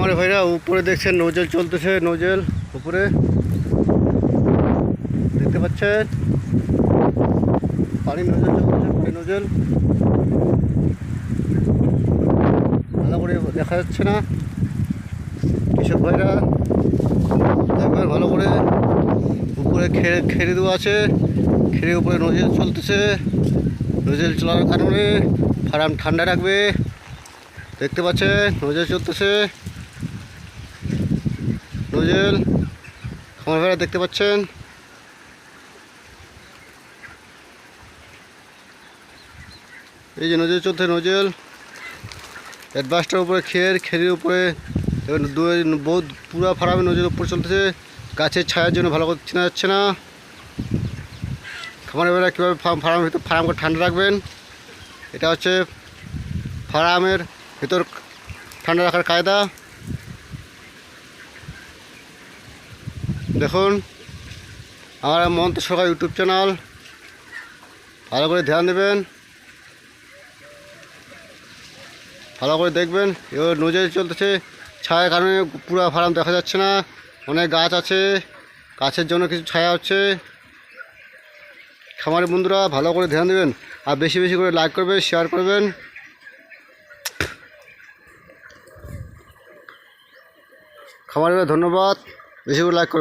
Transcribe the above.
খামারে ভাইরা উপরে দেখছেন নোজেল চলতেছে, নোজেল উপরে দেখতে পাচ্ছেন পানি নোজেল চলতেছে, পানি নোজেল ভালো করে দেখা যাচ্ছে না। কৃষক ভাইরা দেখবেন ভালো করে, উপরে খেড়ে দেওয়া আছে, খেড়ে উপরে নোজেল চলতেছে। নোজেল চলার কারণে ফার্ম ঠান্ডা রাখবে। দেখতে পাচ্ছেন নোজেল চলতেছে, নোজেল খামার ভাইরা দেখতে পাচ্ছেন। এই যে নোজেল চলছে, নোজেল অ্যাডভাস্টার উপরে খেরের উপরে বহুত পুরো ফার্মে নোজেল উপরে চলতেছে। গাছের ছায়ার জন্য ভালো করে চেনা যাচ্ছে না। খামারের বেলা কীভাবে ফার্মের ভিতর ফার্মকে ঠান্ডা রাখবেন, এটা হচ্ছে ফার্মের ভিতর ঠান্ডা রাখার কায়দা। দেখুন আমার মন্ত সরকার ইউটিউব চ্যানেল, ভালো করে ধ্যান দেবেন, ভালো করে দেখবেন। এবার নোজেল চলতেছে, ছায়ার কারণে পুরো ফার্ম দেখা যাচ্ছে না। অনেক গাছ আছে, গাছের জন্য কিছু ছায়া হচ্ছে। খামারের বন্ধুরা ভালো করে ধ্যান দেবেন, আর বেশি বেশি করে লাইক করবেন, শেয়ার করবেন। খামারের ধন্যবাদ, বেশি করে লাইক করবেন।